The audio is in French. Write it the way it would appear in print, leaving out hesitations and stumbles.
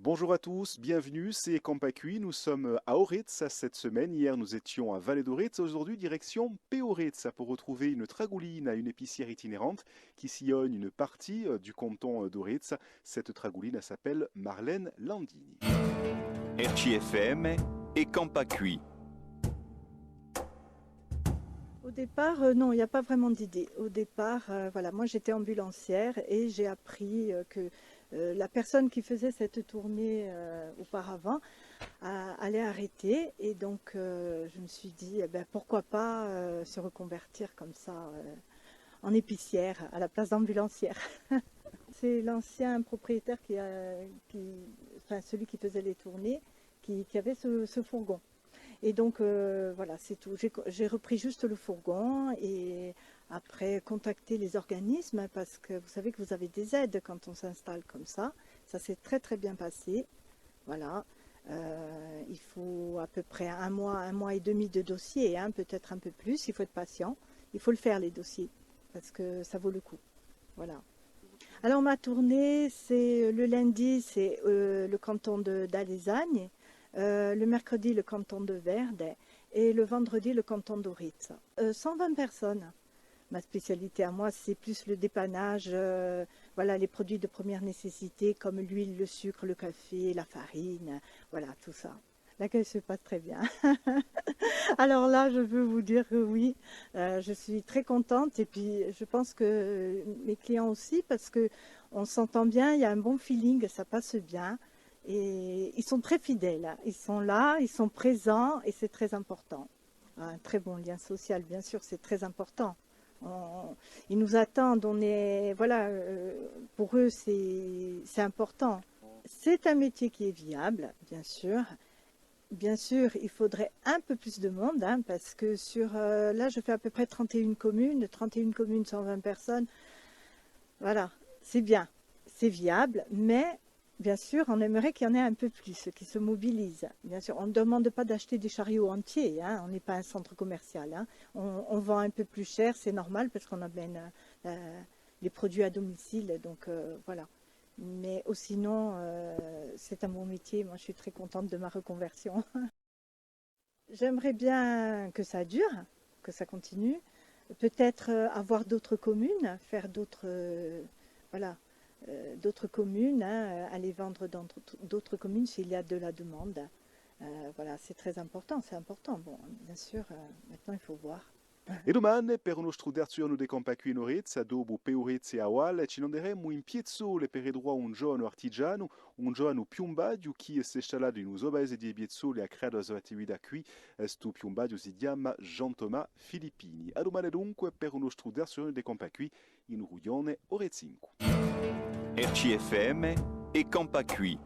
Bonjour à tous, bienvenue, c'est Campacui, nous sommes à Oritz cette semaine, hier nous étions à Vallée d'Oritz, aujourd'hui direction Péoritz pour retrouver une tragouline à une épicière itinérante qui sillonne une partie du canton d'Oritz. Cette tragouline s'appelle Marlène Landini. RCFM et Campacui. Au départ, non, il n'y a pas vraiment d'idée. Au départ, voilà, moi j'étais ambulancière et j'ai appris que la personne qui faisait cette tournée auparavant allait arrêter. Et donc je me suis dit, eh ben, pourquoi pas se reconvertir comme ça en épicière à la place d'ambulancière. C'est l'ancien propriétaire enfin celui qui faisait les tournées, qui avait ce fourgon. Et donc voilà, c'est tout. J'ai repris juste le fourgon et après contacter les organismes parce que vous savez que vous avez des aides quand on s'installe comme ça. Ça s'est très très bien passé. Voilà. Il faut à peu près un mois et demi de dossier, hein, peut-être un peu plus. Il faut être patient. Il faut le faire les dossiers parce que ça vaut le coup. Voilà. Alors ma tournée, c'est le lundi, c'est le canton d'Allézagne. Le mercredi, le canton de Verde et le vendredi, le canton d'Oritz. 120 personnes. Ma spécialité à moi, c'est plus le dépannage, voilà, les produits de première nécessité comme l'huile, le sucre, le café, la farine, voilà, tout ça. L'accueil se passe très bien. Alors là, je peux vous dire que oui, je suis très contente et puis je pense que mes clients aussi parce que on s'entend bien, il y a un bon feeling, ça passe bien. Et ils sont très fidèles, ils sont là, ils sont présents et c'est très important. Un très bon lien social, bien sûr, c'est très important. Ils nous attendent, voilà, pour eux c'est important. C'est un métier qui est viable, bien sûr. Bien sûr, il faudrait un peu plus de monde, hein, parce que là je fais à peu près 31 communes, 120 personnes. Voilà, c'est bien, c'est viable, mais bien sûr, on aimerait qu'il y en ait un peu plus, qui se mobilisent. Bien sûr, on ne demande pas d'acheter des chariots entiers, hein, on n'est pas un centre commercial. Hein. On vend un peu plus cher, c'est normal, parce qu'on amène les produits à domicile, donc voilà. Mais sinon, c'est un bon métier, moi je suis très contente de ma reconversion. J'aimerais bien que ça dure, que ça continue. Peut-être avoir d'autres communes, faire voilà, d'autres communes, hein, aller vendre dans d'autres communes s'il y a de la demande. Voilà, c'est très important, c'est important. Bon, bien sûr, maintenant il faut voir. E domani per uno struderzione di Campacui in Oritz, dopo Péoritz e Awal, ci manderemo in Piezzole per edroit un giovane artigiano, un giovane piumbadio che si è installato in un paese di Piezzole e ha creato la sua attività qui. Sto piumbadio si chiama Jean-Thomas Filippini. A domani dunque per uno struderzione di Campacui in Ruglione Oretzinco. RCFM et Campacui.